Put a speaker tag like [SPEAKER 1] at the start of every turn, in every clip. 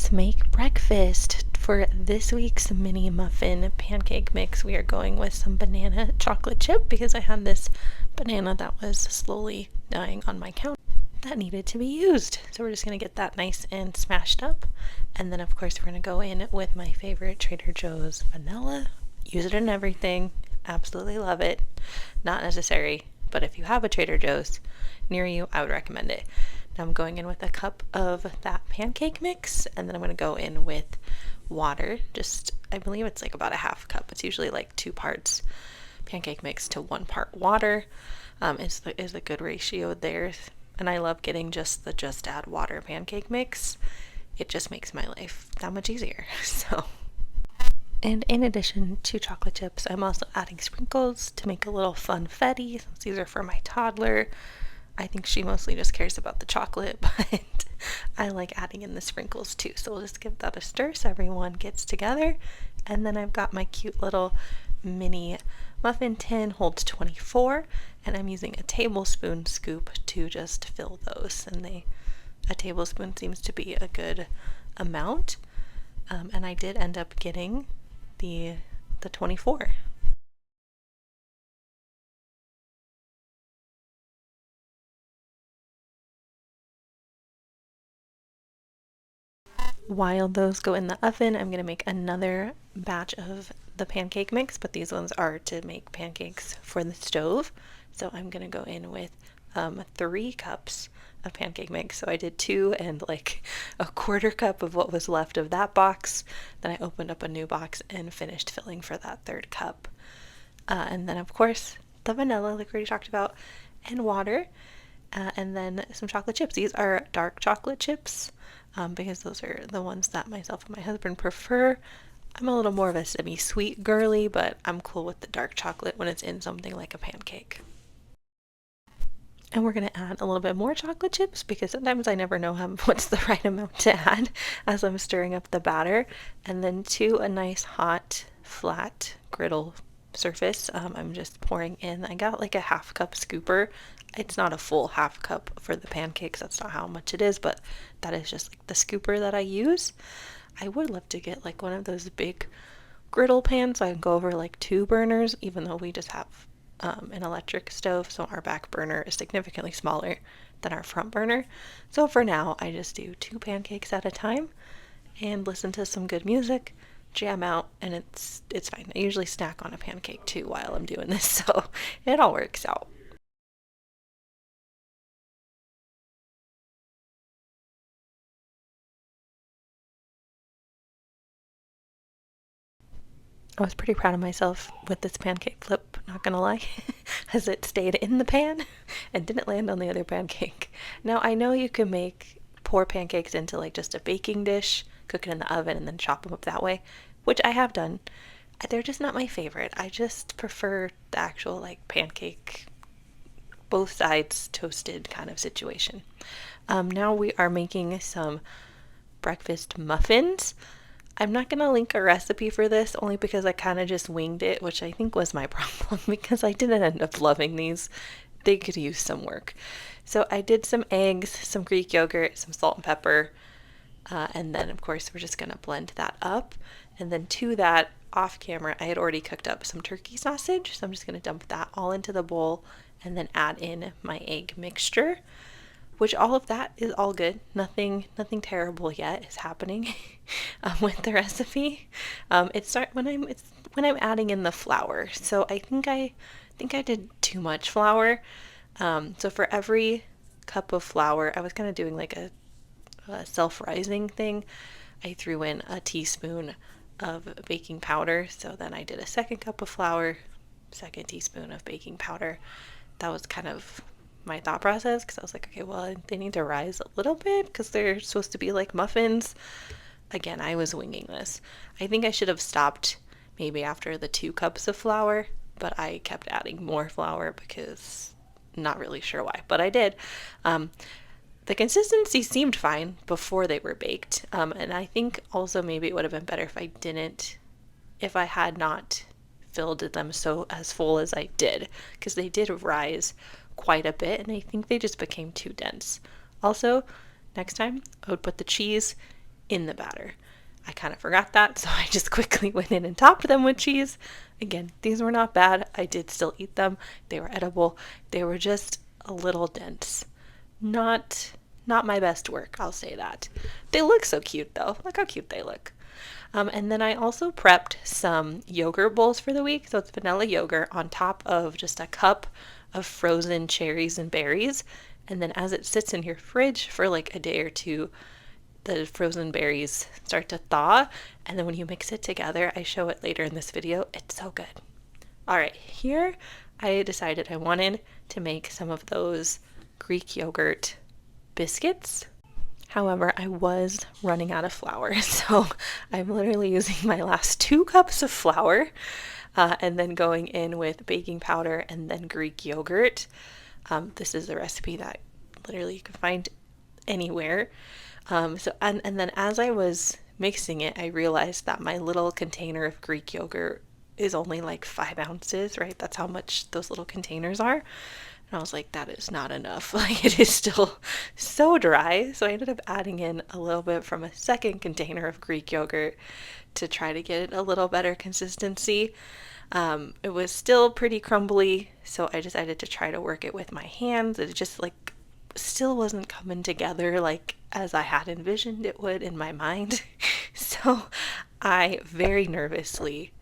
[SPEAKER 1] let's make breakfast. For this week's mini muffin pancake mix, we are going with some banana chocolate chip because I had this banana that was slowly dying on my counter that needed to be used. So we're just going to get that nice and smashed up. And then, of course, we're going to go in with my favorite Trader Joe's vanilla. Use it in everything. Absolutely love it. Not necessary, but if you have a Trader Joe's near you, I would recommend it. Now I'm going in with a cup of that pancake mix, and then I'm going to go in with water. Just, I believe it's like about a half cup. It's usually like 2 parts pancake mix to 1 part water. Is a good ratio there. And I love getting just the just add water pancake mix. It just makes my life that much easier. So, and in addition to chocolate chips, I'm also adding sprinkles to make a little funfetti, since these are for my toddler. I think she mostly just cares about the chocolate, but I like adding in the sprinkles too. So we'll just give that a stir so everyone gets together. And then I've got my cute little mini muffin tin, holds 24, and I'm using a tablespoon scoop to just fill those. And a tablespoon seems to be a good amount. And I did end up getting the 24. While those go in the oven, I'm going to make another batch of the pancake mix, but these ones are to make pancakes for the stove. So I'm going to go in with 3 cups of pancake mix. So I did 2 and like a quarter cup of what was left of that box. Then I opened up a new box and finished filling for that 3rd cup. And then, of course, the vanilla, like we already talked about, and water. And then some chocolate chips. These are dark chocolate chips because those are the ones that myself and my husband prefer. I'm a little more of a semi-sweet girly, but I'm cool with the dark chocolate when it's in something like a pancake. And we're going to add a little bit more chocolate chips because sometimes I never know what's the right amount to add as I'm stirring up the batter. And then to a nice hot flat griddle surface, I'm just pouring in, I got like a half cup scooper. It's not a full half cup for the pancakes, that's not how much it is, but that is just like the scooper that I use. I would love to get like one of those big griddle pans so I can go over like 2 burners, even though we just have an electric stove, so our back burner is significantly smaller than our front burner. So for now, I just do 2 pancakes at a time and listen to some good music, jam out, and it's fine. I usually snack on a pancake too while I'm doing this, so it all works out. I was pretty proud of myself with this pancake flip, not gonna lie, as it stayed in the pan and didn't land on the other pancake. Now, I know you can pour pancakes into like just a baking dish, cook it in the oven, and then chop them up that way, which I have done. They're just not my favorite. I just prefer the actual like pancake, both sides toasted kind of situation. Now we are making some breakfast muffins. I'm not going to link a recipe for this only because I kind of just winged it, which I think was my problem because I didn't end up loving these. They could use some work. So I did some eggs, some Greek yogurt, some salt and pepper, and then of course we're just going to blend that up. And then to that, off camera, I had already cooked up some turkey sausage, so I'm just going to dump that all into the bowl and then add in my egg mixture, which all of that is all good. Nothing terrible yet is happening with the recipe. It's when I'm adding in the flour. So I think I did too much flour. So for every cup of flour, I was kind of doing like a self-rising thing. I threw in a teaspoon of baking powder. So then I did a 2nd cup of flour, 2nd teaspoon of baking powder. That was kind of my thought process because I was like, okay, well, they need to rise a little bit because they're supposed to be like muffins. Again, I was winging this. I think I should have stopped maybe after the 2 cups of flour, but I kept adding more flour because not really sure why, but I did. The consistency seemed fine before they were baked, and I think also maybe it would have been better if I had not filled them so as full as I did, because they did rise quite a bit and I think they just became too dense. Also, next time I would put the cheese in the batter. I kind of forgot that, so I just quickly went in and topped them with cheese. Again, these were not bad. I did still eat them. They were edible. They were just a little dense. Not my best work, I'll say that. They look so cute though. Look how cute they look. And then I also prepped some yogurt bowls for the week. So it's vanilla yogurt on top of just a cup of frozen cherries and berries. And then as it sits in your fridge for like a day or two, the frozen berries start to thaw. And then when you mix it together, I show it later in this video, it's so good. All right, here I decided I wanted to make some of those Greek yogurt biscuits. However, I was running out of flour, so I'm literally using my last 2 cups of flour and then going in with baking powder and then Greek yogurt. This is a recipe that literally you can find anywhere. And then as I was mixing it, I realized that my little container of Greek yogurt is only like 5 ounces, right? That's how much those little containers are. And I was like, that is not enough. Like, it is still so dry. So I ended up adding in a little bit from a second container of Greek yogurt to try to get it a little better consistency. It was still pretty crumbly, so I decided to try to work it with my hands. It just like still wasn't coming together like as I had envisioned it would in my mind. So I very nervously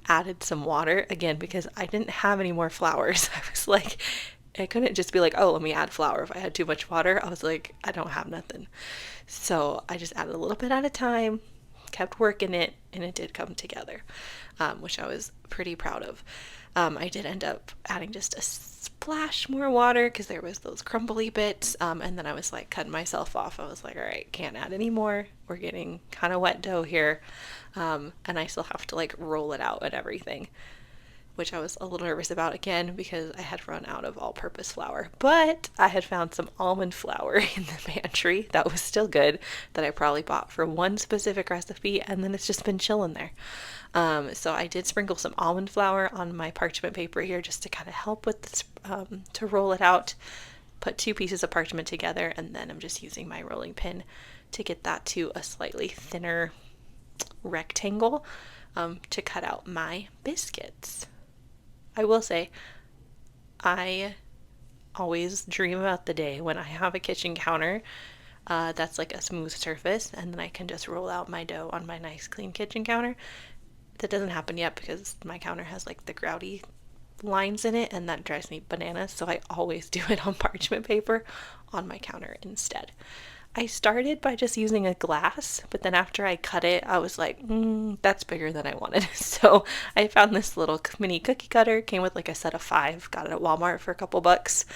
[SPEAKER 1] added some water again because I didn't have any more flours. I was like, I couldn't just be like, oh, let me add flour. If I had too much water, I was like, I don't have nothing. So I just added a little bit at a time, kept working it, and it did come together, which I was pretty proud of. I did end up adding just a splash more water because there was those crumbly bits, and then I was like cutting myself off. I was like, all right, can't add any more. We're getting kind of wet dough here, and I still have to like roll it out and everything, which I was a little nervous about again because I had run out of all-purpose flour. But I had found some almond flour in the pantry that was still good, that I probably bought for one specific recipe, and then it's just been chilling there. So I did sprinkle some almond flour on my parchment paper here just to kind of help with this, to roll it out. Put 2 pieces of parchment together, and then I'm just using my rolling pin to get that to a slightly thinner rectangle to cut out my biscuits. I will say, I always dream about the day when I have a kitchen counter that's like a smooth surface, and then I can just roll out my dough on my nice clean kitchen counter. That doesn't happen yet because my counter has like the grouty lines in it, and that drives me bananas, so I always do it on parchment paper on my counter instead. I started by just using a glass, but then after I cut it, I was like, that's bigger than I wanted. So I found this little mini cookie cutter, came with like a set of 5, got it at Walmart for a couple bucks.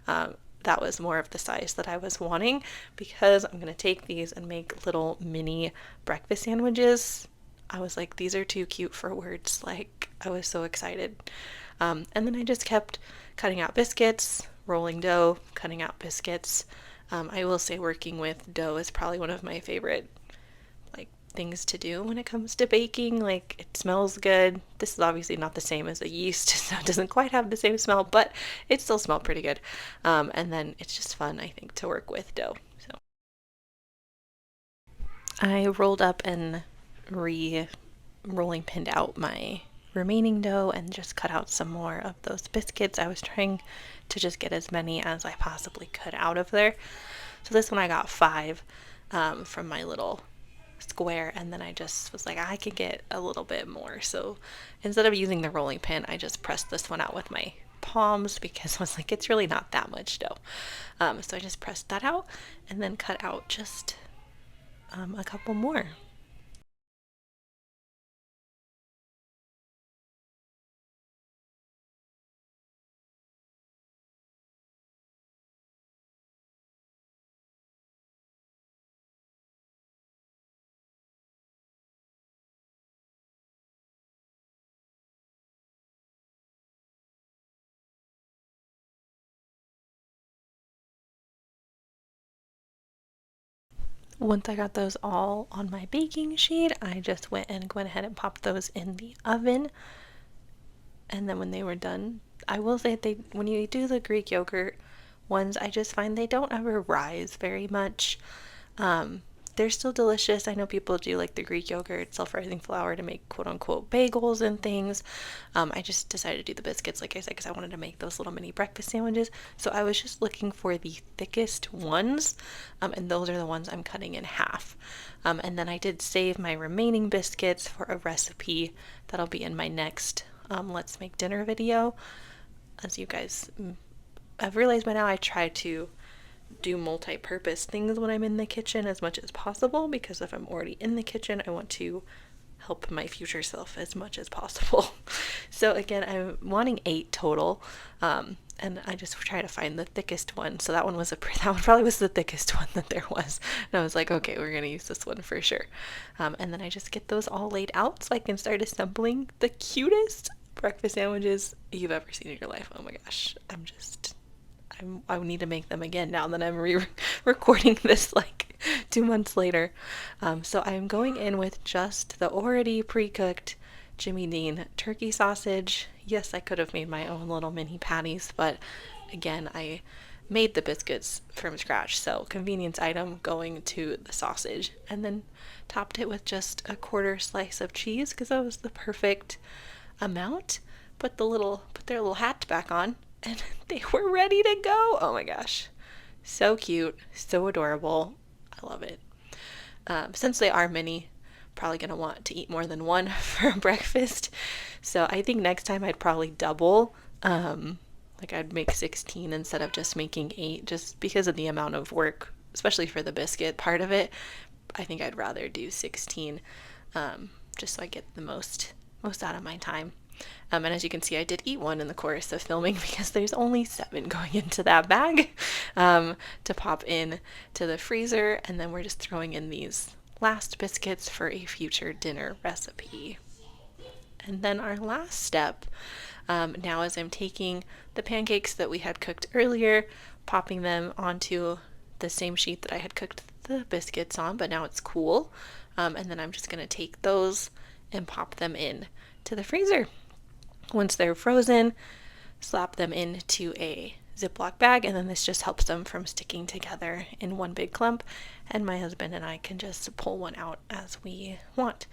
[SPEAKER 1] That was more of the size that I was wanting because I'm going to take these and make little mini breakfast sandwiches. I was like, these are too cute for words. Like, I was so excited. And then I just kept cutting out biscuits, rolling dough, cutting out biscuits. I will say working with dough is probably one of my favorite like things to do when it comes to baking. Like, it smells good. This is obviously not the same as a yeast, so it doesn't quite have the same smell, but it still smells pretty good. And then it's just fun, I think, to work with dough. So I rolled up and rolling pinned out my remaining dough and just cut out some more of those biscuits. I was trying to just get as many as I possibly could out of there. So this one I got 5 from my little square, and then I just was like, I could get a little bit more. So instead of using the rolling pin, I just pressed this one out with my palms because I was like, it's really not that much dough. So I just pressed that out and then cut out just a couple more. Once I got those all on my baking sheet, I just went ahead and popped those in the oven. And then when they were done, I will say when you do the Greek yogurt ones, I just find they don't ever rise very much. they're still delicious. I know people do like the Greek yogurt, self-rising flour to make quote unquote bagels and things. I just decided to do the biscuits, like I said, because I wanted to make those little mini breakfast sandwiches. So I was just looking for the thickest ones, and those are the ones I'm cutting in half. And then I did save my remaining biscuits for a recipe that'll be in my next Let's Make Dinner video. As you guys have realized by now, I try to do multi-purpose things when I'm in the kitchen as much as possible, because if I'm already in the kitchen, I want to help my future self as much as possible. So again, I'm wanting 8 total, and I just try to find the thickest one. So that one probably was the thickest one that there was, and I was like, okay, we're gonna use this one for sure. And then I just get those all laid out so I can start assembling the cutest breakfast sandwiches you've ever seen in your life. Oh my gosh, I need to make them again now that I'm recording this like 2 months later. So I'm going in with just the already pre-cooked Jimmy Dean turkey sausage. Yes, I could have made my own little mini patties, but again, I made the biscuits from scratch. So convenience item going to the sausage, and then topped it with just a quarter slice of cheese because that was the perfect amount. Put their little hat back on, and they were ready to go. Oh my gosh. So cute. So adorable. I love it. Since they are mini, probably going to want to eat more than one for breakfast. So I think next time I'd probably double. Like I'd make 16 instead of just making 8, just because of the amount of work, especially for the biscuit part of it. I think I'd rather do 16, just so I get the most out of my time. And as you can see, I did eat one in the course of filming because there's only 7 going into that bag to pop in to the freezer. And then we're just throwing in these last biscuits for a future dinner recipe. And then our last step now is I'm taking the pancakes that we had cooked earlier, popping them onto the same sheet that I had cooked the biscuits on, but now it's cool. And then I'm just going to take those and pop them in to the freezer. Once they're frozen, slap them into a Ziploc bag, and then this just helps them from sticking together in one big clump, and my husband and I can just pull one out as we want.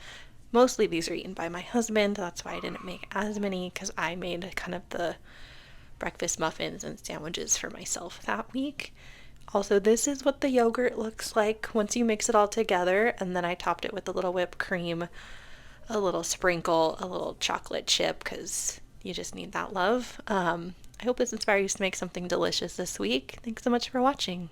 [SPEAKER 1] Mostly these are eaten by my husband. That's why I didn't make as many, because I made kind of the breakfast muffins and sandwiches for myself that week. Also, this is what the yogurt looks like once you mix it all together, and then I topped it with a little whipped cream, a little sprinkle, a little chocolate chip, because you just need that love. I hope this inspires you to make something delicious this week. Thanks so much for watching.